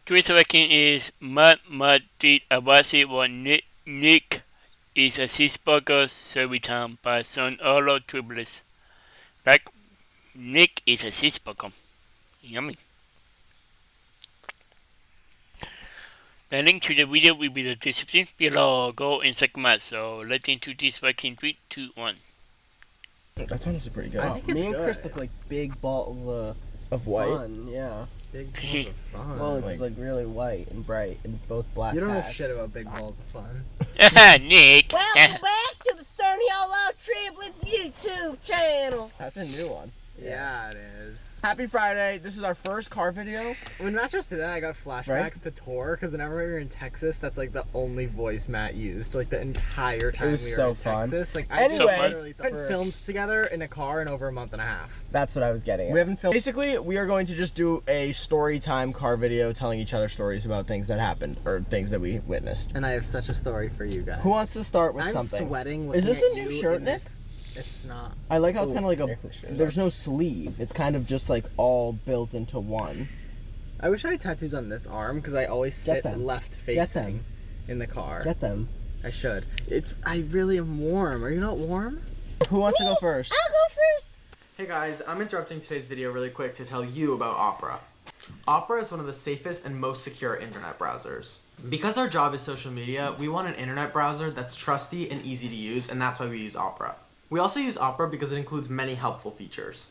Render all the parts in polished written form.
Today's question is Mud did Abasi what Nick is a cheeseburger serving time by Son Olo Tribbles. Like Nick is a cheeseburger. Yummy. The link to the video will be in the description below. Go and check them out. So let's into this fucking 3, 2, 1. That's honestly pretty good. I think it's Me and good. Chris look like big balls Of white. fun, yeah. Big balls of fun. Well, it's like really white and bright and both black you don't know hats. shit about big balls of fun. Nick. Welcome back to the Olo Triplets YouTube channel. That's a new one. Yeah, it is. Happy Friday. This is our first car video. When Matt just did that, I got flashbacks to tour, because whenever we were in Texas, that's like the only voice Matt used, like the entire time It was we were so in fun. Texas. Like, Anyway, I literally haven't filmed together in a car in over a month and a half. That's what I was getting at. We haven't filmed. Basically, we are going to just do a story time car video telling each other stories about things that happened or things that we witnessed. And I have such a story for you guys. Who wants to start with I'm something? sweating Is looking this at a new you shirt, in Nick? this. It's not. I like how it's Ooh, kind of like air conditioner. there's no sleeve. It's kind of just like all built into one. I wish I had tattoos on this arm, because I always sit them. left Get facing them. in the car. Get them. I should. I really am warm. Are you not warm? Who wants to go first? I'll go first. Hey guys, I'm interrupting today's video really quick to tell you about Opera. Opera is one of the safest and most secure internet browsers. Because our job is social media, we want an internet browser that's trusty and easy to use, and that's why we use Opera. We also use Opera because it includes many helpful features.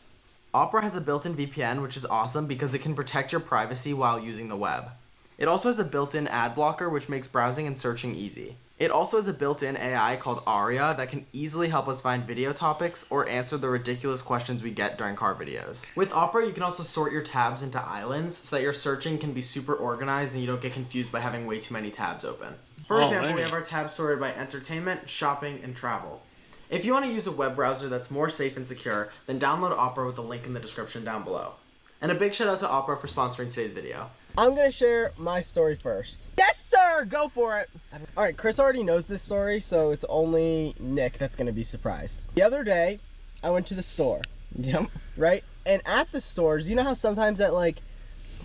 Opera has a built-in VPN, which is awesome because it can protect your privacy while using the web. It also has a built-in ad blocker, which makes browsing and searching easy. It also has a built-in AI called Aria that can easily help us find video topics or answer the ridiculous questions we get during car videos. With Opera, you can also sort your tabs into islands so that your searching can be super organized and you don't get confused by having way too many tabs open. For example, we have our tabs sorted by entertainment, shopping, and travel. If you want to use a web browser that's more safe and secure, then download Opera with the link in the description down below. And a big shout out to Opera for sponsoring today's video. I'm going to share my story first. Yes, sir! Go for it! Alright, Chris already knows this story, so it's only Nick that's going to be surprised. The other day, I went to the store. Yep. Right? And at the stores, you know how sometimes at, like,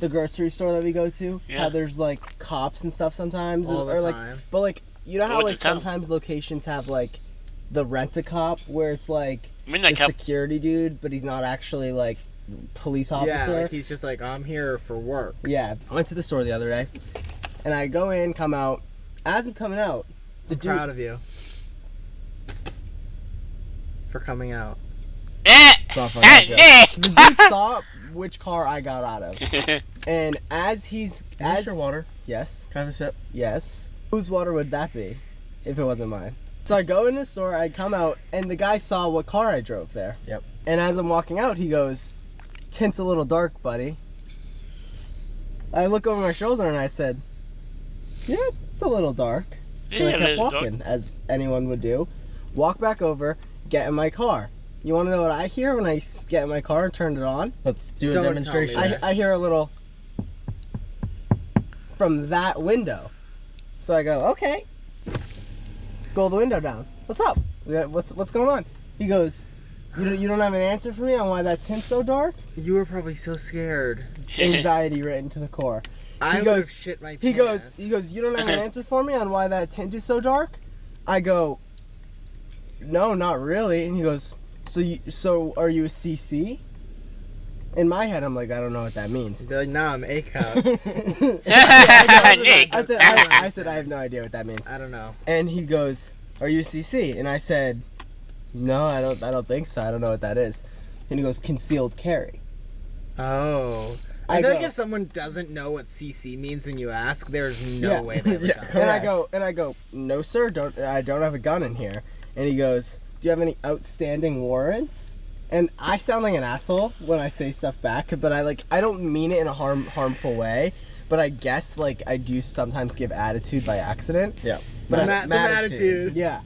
the grocery store that we go to, how there's, like, cops and stuff sometimes? All the or, like, time. But, like, you know how, All the like, time. sometimes locations have, like, the rent-a-cop, where it's, like, Midnight the Cop. security dude, but he's not actually, like, police officer? Yeah, like he's just like, I'm here for work. Yeah, I went to the store the other day, and I go in, come out. As I'm coming out, the I'm dude, proud of you for coming out. It's not funny, joke. The dude saw which car I got out of, and as he's Is your water? yes, Can I have a sip? yes, whose water would that be, if it wasn't mine? So I go in the store, I come out, and the guy saw what car I drove there. Yep. And as I'm walking out, he goes, "Tint's a little dark, buddy." I look over my shoulder and I said, "Yeah, it's a little dark." And I kept walking, as anyone would do. Walk back over, get in my car. You want to know what I hear when I get in my car and turn it on? Let's do a Don't tell demonstration. me I hear a little from that window. So I go, okay. Roll the window down. What's up? What's going on? He goes, you don't have an answer for me on why that tint's so dark? You were probably so scared. Anxiety written to the core. I He would have goes- shit my He pants. goes, you don't have an answer for me on why that tint is so dark? I go, no, not really. And he goes, so are you a CC? In my head, I'm like, I don't know what that means. He'd be like, nah, I'm A cup. Nick. I said, I have no idea what that means. I don't know. And he goes, are you a CC? And I said, no, I don't think so. I don't know what that is. And he goes, concealed carry. Oh. I I feel like go- if someone doesn't know what CC means when you ask, there's no way they have a gun. And I go, no sir, I don't have a gun in here. And he goes, do you have any outstanding warrants? And I sound like an asshole when I say stuff back, but I don't mean it in a harmful way. But I guess like I do sometimes give attitude by accident. Yeah. But The attitude. Yeah.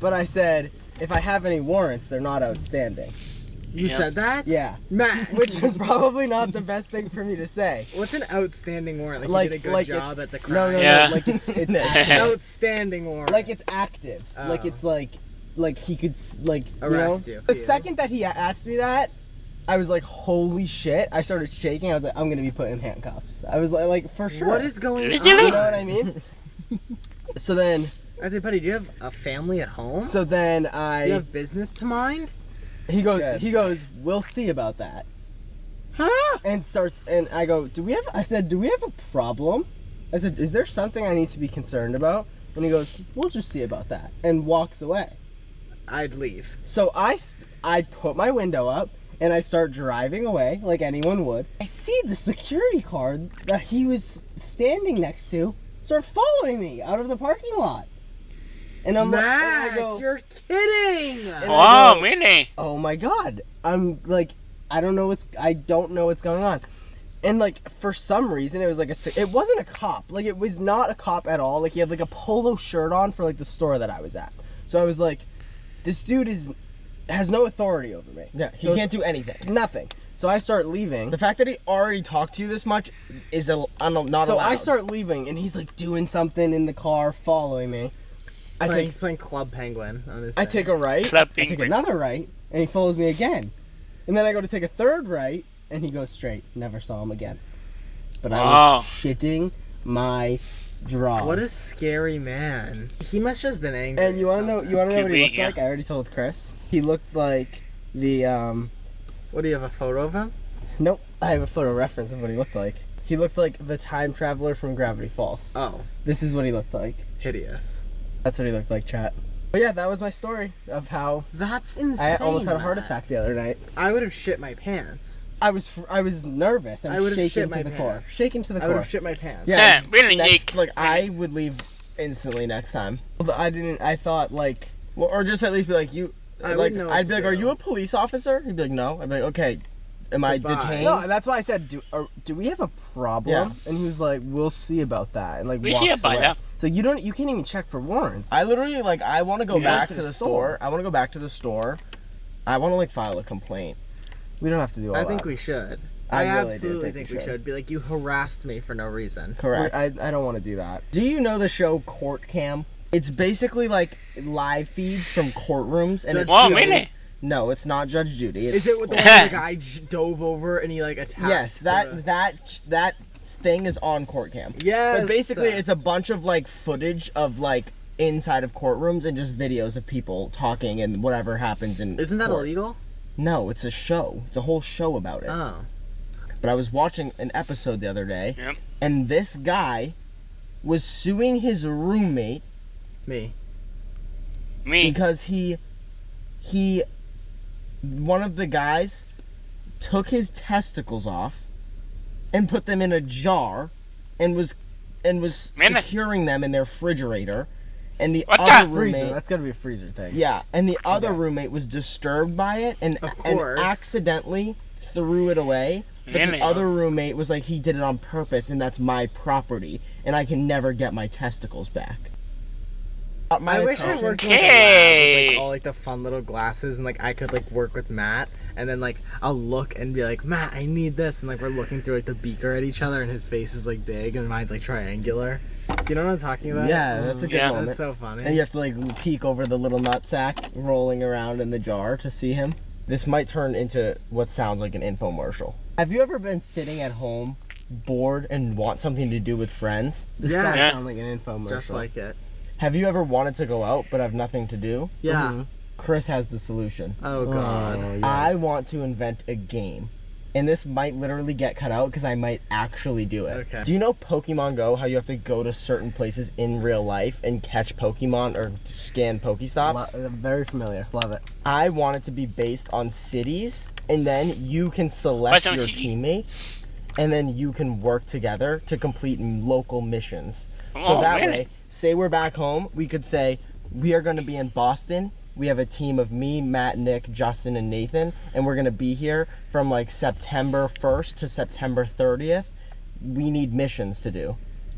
But I said, if I have any warrants, they're not outstanding. You said that? Yeah. Matt, Which was probably not the best thing for me to say. what's an outstanding warrant? Like you did a good job it's, at the no, crime? Yeah. like it's Outstanding warrant. like it's active. Like Oh. it's like he could like Arrest you. The Yeah. second that he asked me that, I was like, holy shit. I started shaking. I was like, I'm going to be put in handcuffs. I was like, for sure. What is going on? You know what I mean? So then... I said, buddy, do you have a family at home? So then Do you have business to mind? He goes, we'll see about that. Huh? And I go, do we have a problem? I said, is there something I need to be concerned about? And he goes, we'll just see about that. And walks away. I'd leave. So I put my window up and I start driving away like anyone would. I see the security guard that he was standing next to start following me out of the parking lot. And I'm like, Matt, you're kidding! Wow, really? Oh my god. I'm like, I don't know what's going on. And like, for some reason, it was like it wasn't a cop. Like, it was not a cop at all. Like, he had like a polo shirt on for like the store that I was at. So I was like, this dude has no authority over me. Yeah, he can't do anything. Nothing. So I start leaving. The fact that he already talked to you this much is not allowed. So I start leaving, and he's like doing something in the car, following me. He's playing Club Penguin on his I thing. take a right, Club I take Penguin. another right, and he follows me again. And then I go to take a third right, and he goes straight. Never saw him again. But I was shitting my drawers. What a scary man. He must have just been angry. And you wanna know what he looked Yeah. like? I already told Chris. He looked like the What, do you have a photo of him? Nope. I have a photo reference of what he looked like. He looked like the time traveler from Gravity Falls. Oh, This is what he looked like. hideous. That's what he looked like, chat. But yeah, that was my story of how That's insane. I almost had a heart Matt. attack the other night. I would have shit my pants. I was nervous. I I was would've shit shaking my to the core. pants. Shaking to the I would core. have shit my pants. Yeah, really, next, Nick. like I would leave instantly next time. I thought like, Well, or just at least be like you. I like wouldn't know what I'd to be like, do. are you a police officer? He'd be like, no. I'd be like, okay. Am I Goodbye. detained? no, that's why I said, do we have a problem? Yeah. And he was like, we'll see about that. And like, We walks see about away. that. So you can't even check for warrants. I literally like I want to go Yeah. back to the store. I want to go back to the store. I want to like file a complaint. We don't have to do all I that. think we should. I I really do absolutely think think we we should. Be like, you harassed me for no reason. Correct. I don't want to do that. Do you know the show Court Cam? It's basically like live feeds from courtrooms and Judge it Wow, shows- really? No, it's not Judge Judy. It's, Is it with the one where the guy dove over and he like attacked? Yes, the- that thing is on Court Cam. Yes. But basically, it's a bunch of like footage of like inside of courtrooms and just videos of people talking and whatever happens in. Isn't that court. illegal? No, it's a show. It's a whole show about it. Oh. But I was watching an episode the other day, Yep. and this guy was suing his roommate Me. Me. because one of the guys took his testicles off and put them in a jar and was Man, securing them in their refrigerator, and the What other the? Freezer. roommate That's gotta be a freezer thing. yeah, and the other roommate was disturbed by it and Of course. accidentally threw it away. But Really? the other roommate was like, he did it on purpose, and that's my property, and I can never get my testicles back. I wish I worked in like, a lab with Okay. like all like the fun little glasses and like I could like work with Matt and then like I'll look and be like, Matt, I need this, and like we're looking through like the beaker at each other and his face is like big and mine's like triangular. Do you know what I'm talking about? Yeah, that's a good Yeah. moment. That's so funny. And you have to like peek over the little nutsack rolling around in the jar to see him. This might turn into what sounds like an infomercial. Have you ever been sitting at home, bored, and want something to do with friends? This Yes. guy Yes. sounds like an infomercial. Just like it. Have you ever wanted to go out but have nothing to do? Yeah. Mhm. Chris has the solution. Oh god. Oh, yeah. I want to invent a game. And this might literally get cut out because I might actually do it. Okay. Do you know Pokemon Go, how you have to go to certain places in real life and catch Pokemon or scan Pokestops? Very familiar. Love it. I want it to be based on cities, and then you can select What's on your city? teammates, and then you can work together to complete local missions. So Oh, that really? way, say we're back home, we could say, we are going to be in Boston. We have a team of me, Matt, Nick, Justin, and Nathan, and we're going to be here from like September 1st to September 30th. We need missions to do,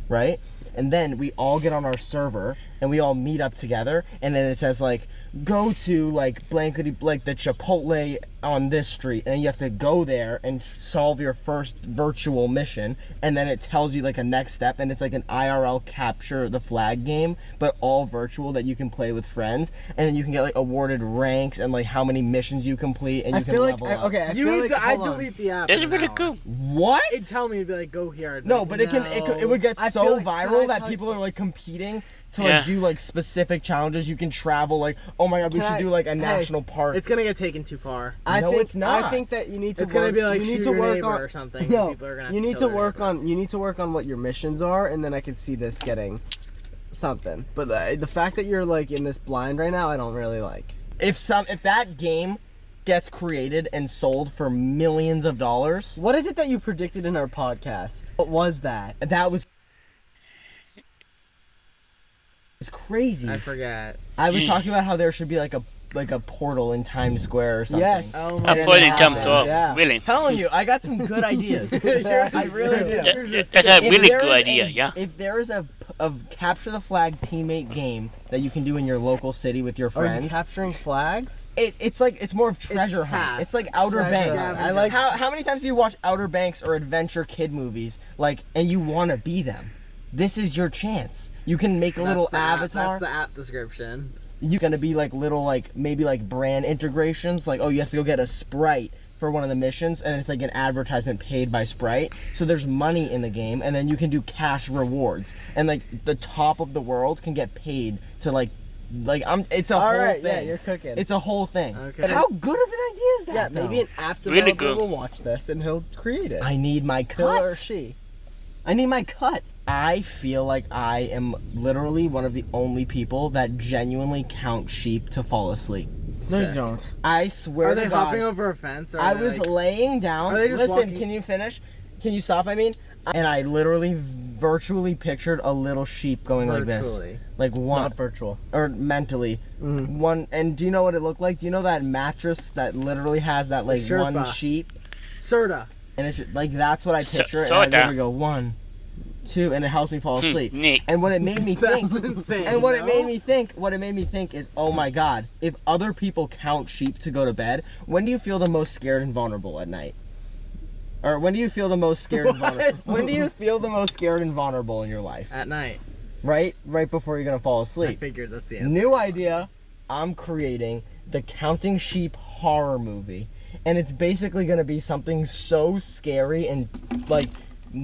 right? And then we all get on our server and we all meet up together, and then it says like, go to like blankety like the Chipotle on this street, and you have to go there and solve your first virtual mission, and then it tells you like a next step, and it's like an IRL capture the flag game, but all virtual that you can play with friends, and then you can get like awarded ranks and like how many missions you complete, and you can level up. Okay, I feel like I delete the app. That's in an really hour. cool. What? It'd tell me to be like, go here. I'd be No, like, but it would get I so feel like- can viral I that tell people you- are like competing to Yeah. like do like specific challenges. You can travel like, oh my god, we Can should I- do like a hey, national park. It's gonna get taken too far. No, it's not. I think that you need to. It's gonna be like you shoot need to your work neighbor on or something. No, People are gonna have you to need kill to their work neighbor. on. You need to work on what your missions are, and then I can see this getting something. But the fact that you're like in this blind right now, I don't really like. if that game gets created and sold for millions of dollars, What is it that you predicted in our podcast? What was that? that was it's crazy. I forget. I was talking about how there should be like a portal in Times Square or something. Yes. Oh And my then I put it it comes happened. up. Yeah. Really. Telling you, I got some good ideas. I really do. That's a If really there good is idea. Yeah. If there is a capture the flag teammate game that you can do in your local city with your Are you friends, capturing flags? it's more of treasure hunt. tasks. It's like Outer Treasure Banks. hunt. I like how many times do you watch Outer Banks or adventure kid movies and you want to be them? This is your chance. You can make a little avatar. That's the app description. You're gonna be like little maybe brand integrations, like, oh, you have to go get a Sprite for one of the missions, and it's like an advertisement paid by Sprite, so there's money in the game, and then you can do cash rewards, and like the top of the world can get paid to it's a All whole right, thing. yeah, you're cooking. It's a whole thing. Okay. How good of an idea is that? Yeah, maybe though? an app Really developer good. will watch this and he'll create it. I need my He or cut. she. I need my cut. I feel like I am literally one of the only people that genuinely count sheep to fall asleep. No, you Sick. don't. I swear Are to they God. hopping over a fence? Or I are they, was like, laying down. Are they just Listen, walking- can you finish? Can you stop? I mean, and I literally virtually pictured a little sheep going virtually? like this, one Not virtual. or mentally. One. And do you know what it looked like? Do you know that mattress that literally has that one Sherpa. sheep? Serta. And it's like that's what I picture. so and I that- literally go 1, 2, and it helps me fall asleep. Nick. And what it made me think. That's insane. And what it no? made me think is, oh my God, if other people count sheep to go to bed, when do you feel the most scared and vulnerable at night? Or when do you feel the most scared and vulnerable? When do you feel the most scared and vulnerable in your life? At night. Right before you're gonna fall I asleep. figured that's the answer. New idea. I'm creating the Counting Sheep horror movie, and it's basically gonna be something so scary and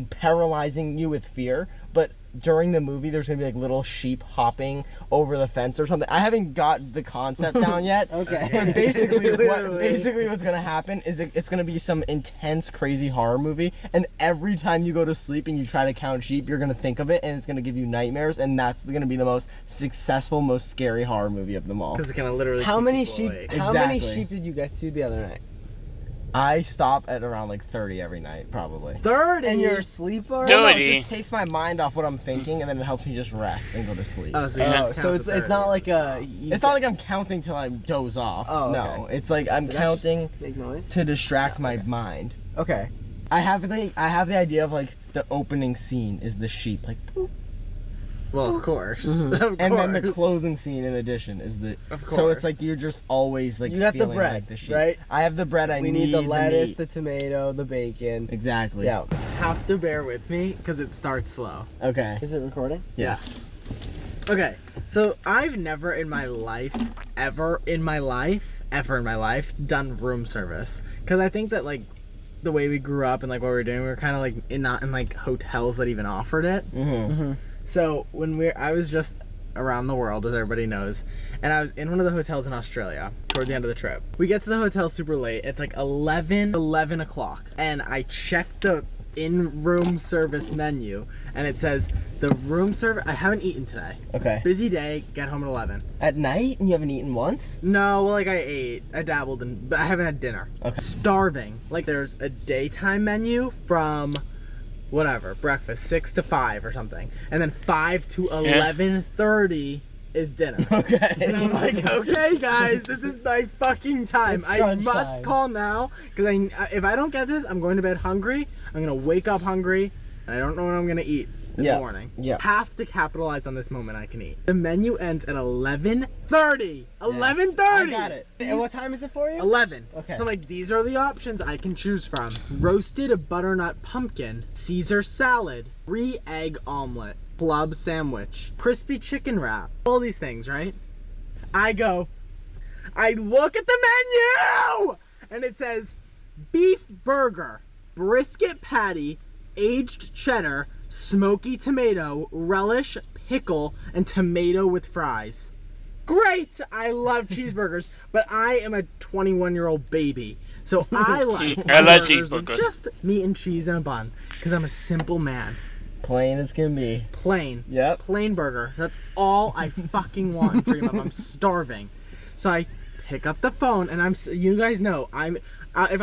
paralyzing you with fear, but during the movie there's gonna be little sheep hopping over the fence or something. I haven't got the concept down yet. Okay. But Clearly. basically what's gonna happen is it's gonna be some intense crazy horror movie, and every time you go to sleep and you try to count sheep, you're gonna think of it and it's gonna give you nightmares, and that's gonna be the most successful, most scary horror movie of them all. Because it's gonna literally. How keep many people sheep? awake. How many Exactly. sheep did you get to the other night? I stop at around 30 every night, probably. 30. And you're asleep already? Dude. No, it 30. just takes my mind off what I'm thinking, and then it helps me just rest and go to sleep. Oh, so you Oh, just so count it's to it's 30. not like a. It's not like I'm counting till I doze off. Oh, No, okay. it's like I'm Did that just counting Make noise. to distract my mind. Okay. I have the idea of the opening scene is the sheep, boop, Well, of course. Of course. and then the closing scene in addition is the. Of So it's course. you're just always You got the feeling bread, like the sheep. right? I have the bread. I We need the lettuce, meat. the tomato, the bacon. Exactly. Yeah. have to bear with me because it starts slow. Okay. Is it recording? Yes. Okay, so I've never in my life, ever in my life, done room service. Because I think that, the way we grew up and, what we were doing, we were kind of, not in, hotels that even offered it. Mm-hmm. So, I was just around the world, as everybody knows, and I was in one of the hotels in Australia toward the end of the trip. We get to the hotel super late. It's 11 o'clock, and I checked the in-room service menu, and it says the room service. I haven't eaten today. Okay. Busy day. Get home at 11. At night, and you haven't eaten once? No, well, I ate. I dabbled in, but I haven't had dinner. Okay. Starving. There's a daytime menu from whatever, breakfast, 6 to 5 or something. And then 5 to 11:30 is dinner. Okay. And I'm like, okay, guys, this is my fucking time. It's I crunch must time. call now, because if I don't get this, I'm going to bed hungry. I'm going to wake up hungry, and I don't know what I'm going to eat. in the morning. Yeah. Have to capitalize on this moment I can eat. The menu ends at 11:30. 11:30. I got it. And what time is it for you? 11. Okay. So like these are the options I can choose from. Roasted butternut pumpkin, Caesar salad, 3-egg omelet, club sandwich, crispy chicken wrap. All these things, right? I look at the menu and it says beef burger, brisket patty, aged cheddar, smoky tomato, relish, pickle, and tomato with fries. Great! I love cheeseburgers, but I am a 21-year-old baby. So I like I like cheeseburgers with cheeseburgers. just meat and cheese and a bun because I'm a simple man. Plain as can be. Plain. Yep. Plain burger. That's all I fucking want and dream of. I'm starving. So I pick up the phone and you guys know if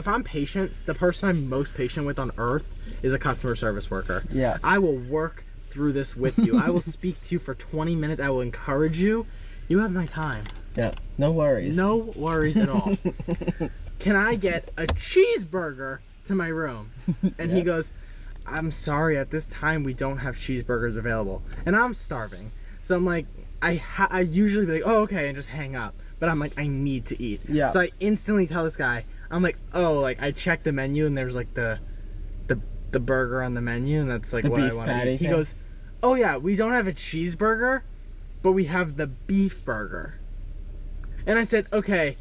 I'm patient, the person I'm most patient with on earth is a customer service worker. Yeah. I will work through this with you. I will speak to you for 20 minutes. I will encourage you. You have my time. Yeah. No worries. No worries at all. Can I get a cheeseburger to my room? And he goes, I'm sorry, at this time we don't have cheeseburgers available. And I'm starving. So I'm like, I usually be like, oh, okay, and just hang up. But I'm like, I need to eat. Yeah. So I instantly tell this guy, I'm like, oh, like I checked the menu and there's like the burger on the menu and that's like The what I beef want to patty eat. He thing? goes, oh yeah, we don't have a cheeseburger, but we have the beef burger. And I said, okay,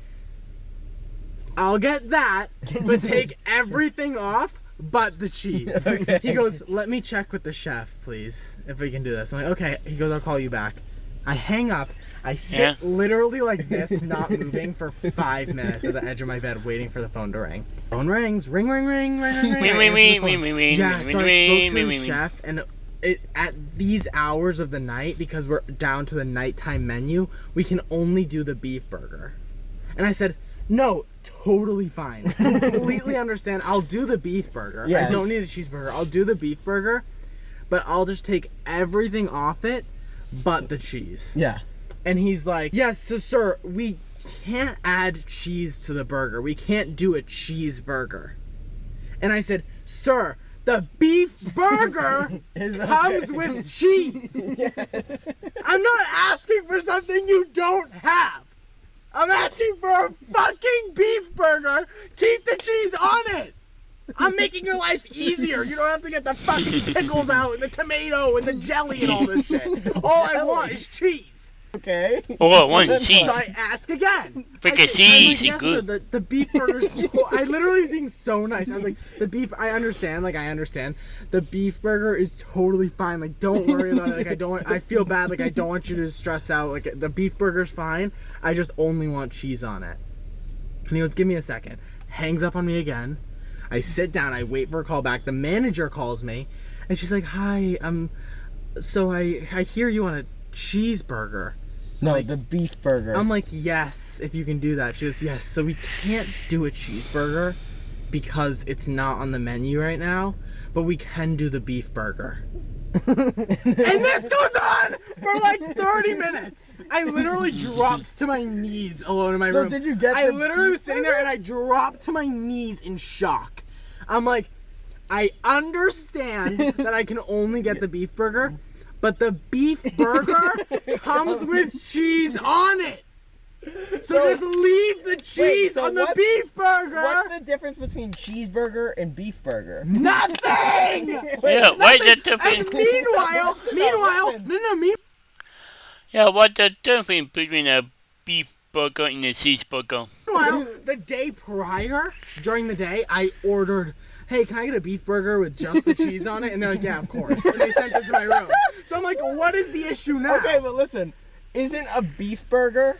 I'll get that, but take everything off but the cheese. Okay. He goes, let me check with the chef, please, if we can do this. I'm like, okay. He goes, I'll call you back. I hang up. I sit literally like this, not moving for 5 minutes at the edge of my bed, waiting for the phone to ring. Phone rings. Ring, ring, ring, ring, ring, ring. Ring, I ring, answer the ring, phone. ring, ring, ring, Yeah, ring, so I ring, spoke to ring, the ring, chef, and at these hours of the night, because we're down to the nighttime menu, we can only do the beef burger. And I said, no, totally fine. Completely understand. I'll do the beef burger. Yes. I don't need a cheeseburger. I'll do the beef burger, but I'll just take everything off it but the cheese. Yeah. And he's like, yes, so sir, we can't add cheese to the burger. We can't do a cheeseburger. And I said, sir, the beef burger comes with cheese. Yes. I'm not asking for something you don't have. I'm asking for a fucking beef burger. Keep the cheese on it. I'm making your life easier. You don't have to get the fucking pickles out and the tomato and the jelly and all this shit. All I want is cheese. Okay. Oh, one cheese. So I ask again. Freaking cheese is yes, sir, good. the beef burger's I literally was being so nice. I was like, the beef, I understand. The beef burger is totally fine. Like, don't worry about it. Like, I feel bad. Like, I don't want you to stress out. Like, the beef burger's fine. I just only want cheese on it. And he goes, give me a second. Hangs up on me again. I sit down. I wait for a call back. The manager calls me. And she's like, hi, so I hear you want a cheeseburger. No, the beef burger. I'm like, yes, if you can do that. She goes, yes. So we can't do a cheeseburger because it's not on the menu right now, but we can do the beef burger. And this goes on for like 30 minutes. I literally dropped to my knees alone in my room. Did you get I the literally was beef sitting there and I dropped to my knees in shock. I'm like, I understand that I can only get the beef burger, but the beef burger comes with cheese on it. So just leave the cheese on the beef burger. What's the difference between cheeseburger and beef burger? Nothing. Yeah, what's the And difference? meanwhile, Yeah, what's the difference between a beef burger and a cheeseburger? meanwhile, the day prior, during the day, I ordered, hey, can I get a beef burger with just the cheese on it? And they're like, yeah, of course. And they sent it to my room. So I'm like, what is the issue now? Okay, but listen, isn't a beef burger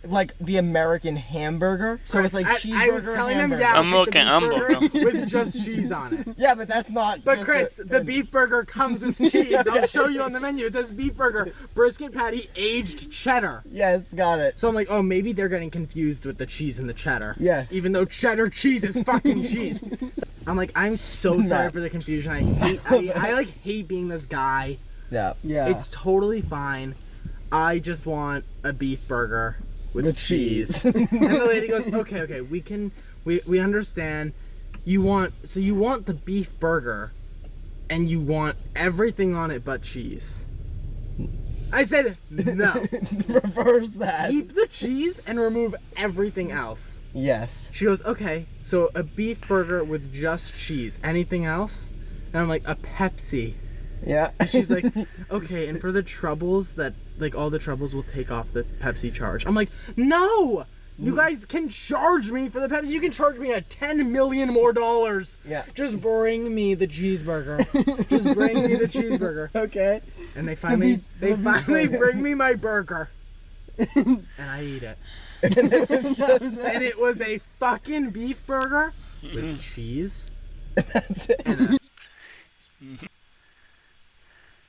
like the American hamburger? So it's like cheeseburger I was telling them, hamburger. yeah, I'm I'll take the looking beef burger hamburger. with just cheese on it. Yeah, but that's not. But just Chris, the beef burger comes with cheese. I'll show you on the menu. It says beef burger, brisket patty, aged cheddar. Yes, got it. So I'm like, oh, maybe they're getting confused with the cheese and the cheddar. Yes. Even though cheddar cheese is fucking cheese. I'm like, I'm so sorry for the confusion. I like hate being this guy. Yeah. Yeah. It's totally fine. I just want a beef burger with cheese. And the lady goes, okay, we understand. You want the beef burger and you want everything on it but cheese. I said no. Reverse that. Keep the cheese and remove everything else. Yes. She goes, okay, so a beef burger with just cheese. Anything else? And I'm like, a Pepsi. Yeah. She's like, okay, and for the troubles that, like, all the troubles will take off the Pepsi charge. I'm like, no! You guys can charge me for the Pepsi. You can charge me a $10 million more dollars. Yeah. Just bring me the cheeseburger. Just bring me the cheeseburger. Okay. And they finally bring me my burger. And I eat it. And it was a fucking beef burger with cheese. That's it. And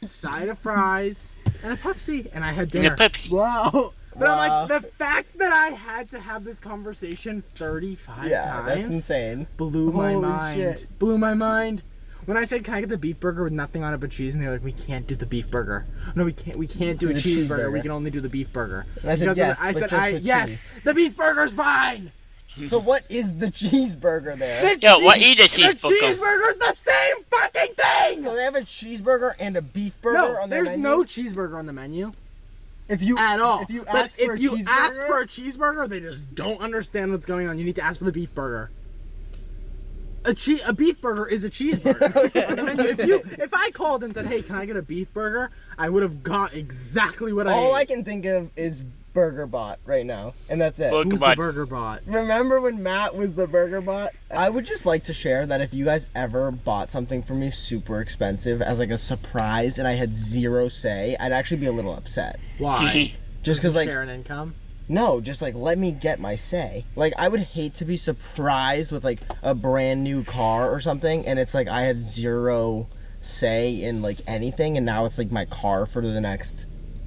a side of fries and a Pepsi. And I had And dinner. a Pepsi. Wow. But I'm like, the fact that I had to have this conversation 35 Yeah, times that's insane. blew my Holy mind. shit. Blew my mind. When I said, can I get the beef burger with nothing on it but cheese? And they're like, we can't do the beef burger. No, we can't do a the cheeseburger. We cheeseburger. can only do the beef burger. And I said, Because yes, I but said, just with yes, cheese. the beef burger's fine. So what is the cheeseburger there? The Yeah, what is a The cheeseburger? cheeseburger's the same fucking thing. So they have a cheeseburger and a beef burger No, on their there's menu? no cheeseburger on the menu if you at all. If you But ask for if a you cheeseburger, ask for a cheeseburger, they just don't understand what's going on. You need to ask for the beef burger. A beef burger is a cheeseburger. On the menu. If I called and said, "Hey, can I get a beef burger?" I would have got exactly what I all ate. I can think of is Burger Bot right now, and that's it. Burger Who's the Bot. burger bot? Remember when Matt was the Burger Bot? I would just like to share that if you guys ever bought something for me super expensive as like a surprise and I had zero say, I'd actually be a little upset. Why? Just because like share an income. no, just like let me get my say. Like I would hate to be surprised with like a brand new car or something, and it's like I had zero say in like anything, and now it's like my car for the next.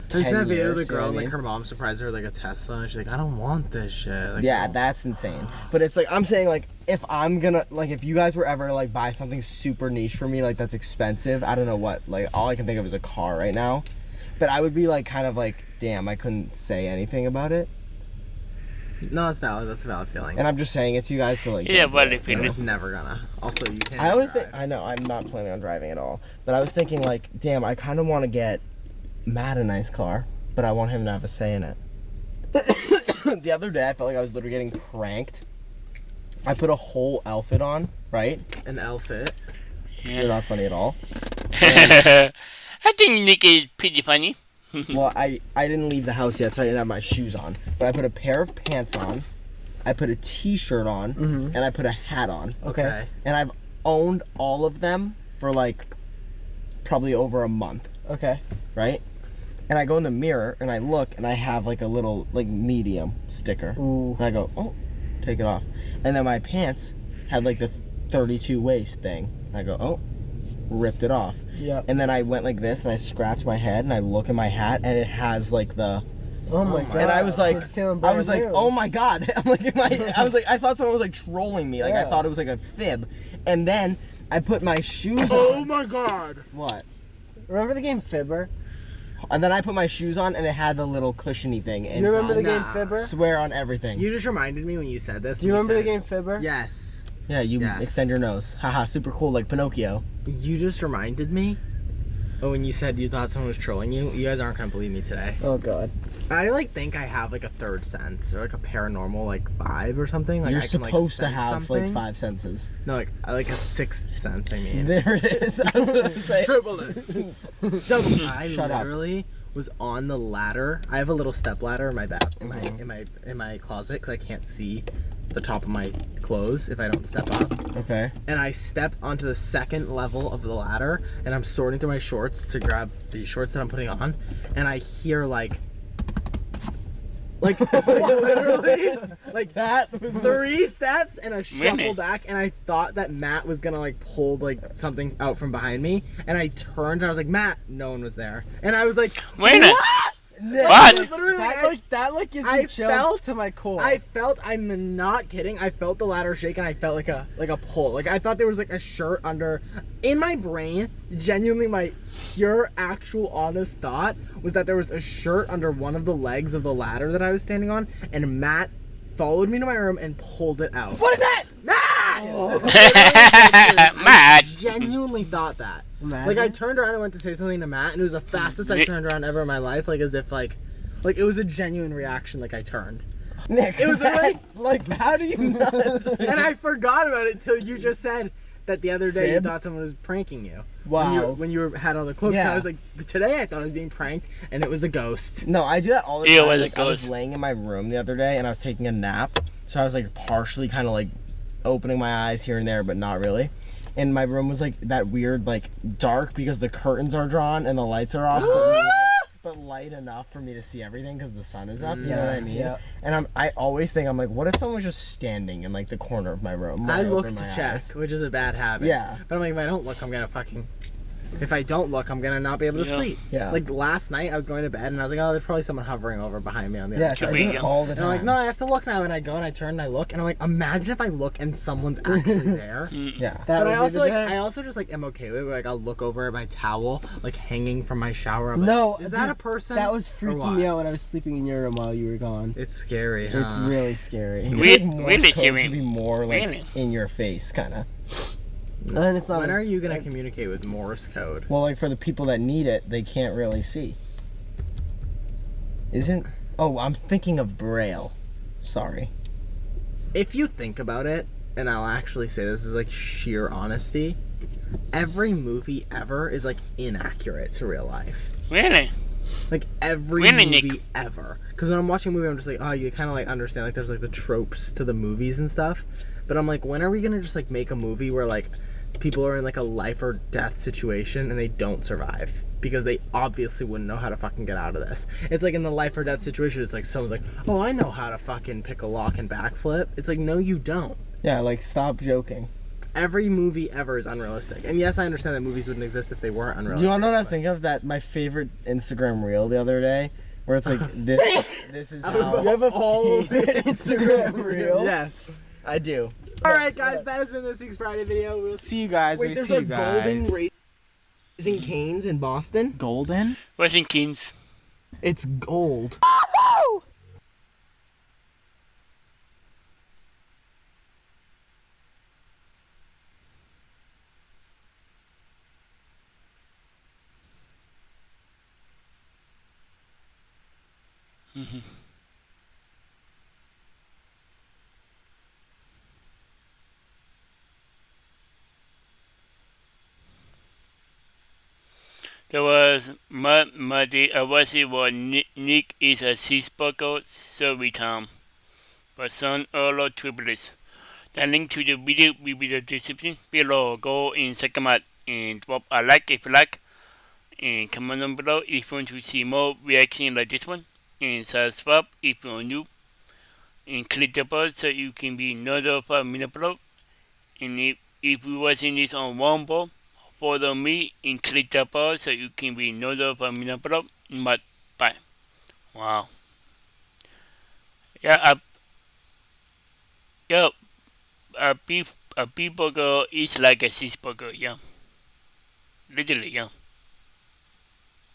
So you seen 10 that video of the years, you know girl what I and like mean? her mom surprised her with like a Tesla, and she's like, "I don't want this shit." Like, Yeah, no. that's insane. But it's like I'm saying like if I'm gonna like if you guys were ever to like buy something super niche for me like that's expensive, I don't know what, like all I can think of is a car right now. But I would be like kind of like, damn, I couldn't say anything about it. No, that's valid. That's a valid feeling. And I'm just saying it to you guys to like Yeah, don't do but it, if you it know? I was never gonna. Also, you can't. I always drive. think I know I'm not planning on driving at all. But I was thinking like, damn, I kind of want to get Matt a nice car, but I want him to have a say in it. The other day I felt like I was literally getting pranked. I put a whole outfit on, right? an outfit. You're not funny at all. I think Nick is pretty funny. Well, I didn't leave the house yet, so I didn't have my shoes on. But I put a pair of pants on, I put a t-shirt on, and I put a hat on. Okay. And I've owned all of them for like probably over a month, Okay. right? And I go in the mirror and I look and I have like a little like medium sticker. Ooh. And I go, oh, take it off. And then my pants had like the 32 waist thing. And I go, oh, ripped it off. Yeah. And then I went like this and I scratched my head and I look in my hat and it has like the. Oh my god. And I was like, It's feeling I was brand like, new. oh my god. I'm like, I thought someone was like trolling me. Like I Yeah. thought it was like a fib. And then I put my shoes Oh on. my god. What? Remember the game Fibber? And then I put my shoes on and it had the little cushiony thing inside. Do you remember the game Nah. Fibber? Swear on everything. You just reminded me when you said this. Do you when remember the said- game Fibber? Yes. Yeah, you Yes. extend your nose. Haha, super cool like Pinocchio. You just reminded me. Oh, when you said you thought someone was trolling you, you guys aren't gonna believe me today. Oh god. I like think I have like a third sense or like a paranormal like 5 or something. Like You're I can, like, supposed to sense have something. like 5 senses. No, like I like a 6th sense. I mean, There it is. I was gonna say. triple it. Double. I Shut up. literally was on the ladder. I have a little step ladder in my back in my closet because I can't see the top of my clothes if I don't step up. Okay. And I step onto the 2nd level of the ladder, and I'm sorting through my shorts to grab the shorts that I'm putting on, and I hear like literally like That was 3 steps and a shuffle Really? back, and I thought that Matt was gonna like pull like something out from behind me, and I turned and I was like, Matt, no one was there, and I was like, Wait a minute. what? What? It was literally That like gives I me chills felt- to my core. I felt, I'm not kidding, I felt the ladder shake and I felt like a pull. Like I thought there was like a shirt under. In my brain, genuinely my pure, actual, honest thought was that there was a shirt under one of the legs of the ladder that I was standing on, and Matt followed me to my room and pulled it out. What is that? Ah! Matt. I genuinely thought that. Imagine. Like I turned around and went to say something to Matt, and it was the fastest I turned around ever in my life. Like as if like it was a genuine reaction. Like I turned. Nick, It was like how do you not? And I forgot about it till you just said that the other day you Fib? thought someone was pranking you. Wow. When you had all the clothes. Yeah. I was like, today I thought I was being pranked, and it was a ghost. No, I do that all the Yeah, time. where it Like, I was goes. laying in my room the other day and I was taking a nap, so I was like partially kind of like opening my eyes here and there, but not really. And my room was like that weird, like dark because the curtains are drawn and the lights are off, but light enough for me to see everything because the sun is up. You know what I mean? Yeah. And I always think I'm like, what if someone was just standing in like the corner of my room? when I look open to my check, eyes? which is a bad habit. Yeah. But I'm like, if I don't look, I'm gonna fucking. If I don't look, I'm gonna not be able to Yeah. sleep. Yeah. Like last night, I was going to bed and I was like, oh, there's probably someone hovering over behind me on the Yeah, other so I side. do be, it all the time. And I'm like, no, I have to look now. And I go and I turn and I look and I'm like, imagine if I look and someone's actually there. Yeah. But I also I also just like am okay with it. Like I'll look over at my towel, like hanging from my shower. I'm like, No, is that dude, a person? That was or what? freaking me out when I was sleeping in your room while you were gone. It's scary, huh? It's really scary. I feel We- like Morse really code serious. should be more like Really? in your face, kind of. And it's not. When as- are you gonna communicate with Morse code? Well, like for the people that need it, they can't really see. Isn't? Oh, I'm thinking of Braille. Sorry. If you think about it, and I'll actually say this is like sheer honesty, every movie ever is like inaccurate to real life. Really? Like every Really, movie Nick? ever. Because when I'm watching a movie, I'm just like, oh, you kind of like understand like there's like the tropes to the movies and stuff. But I'm like, when are we gonna just like make a movie where like people are in like a life or death situation and they don't survive because they obviously wouldn't know how to fucking get out of this? It's like in the life or death situation, it's like someone's like, oh, I know how to fucking pick a lock and backflip. It's like, no, you don't. Yeah, like stop joking. Every movie ever is unrealistic. And yes, I understand that movies wouldn't exist if they weren't Do unrealistic. you want to know what I was thinking of? That my favorite Instagram reel the other day, where it's like this. This is how. You have a all favorite Instagram reel? Yes. I do. Alright, guys, that has been this week's Friday video. We'll see you guys. Wait, there's a golden Raising Cane's in Boston. Golden? Washington Kings. It's gold. There was Muddy. I was it was Nick is a cheeseburger serving time. But some other triplets. The link to the video will be in the description below. Go and check them out and drop a like if you like. And comment down below if you want to see more reaction like this one. And subscribe if you're new. And click the bell so you can be notified when I upload. And if you watching this on Rumble, follow me and click the bell so you can be notified when I upload. But bye. Wow. Yeah, a beef burger is like a cheeseburger, yeah. Literally, yeah.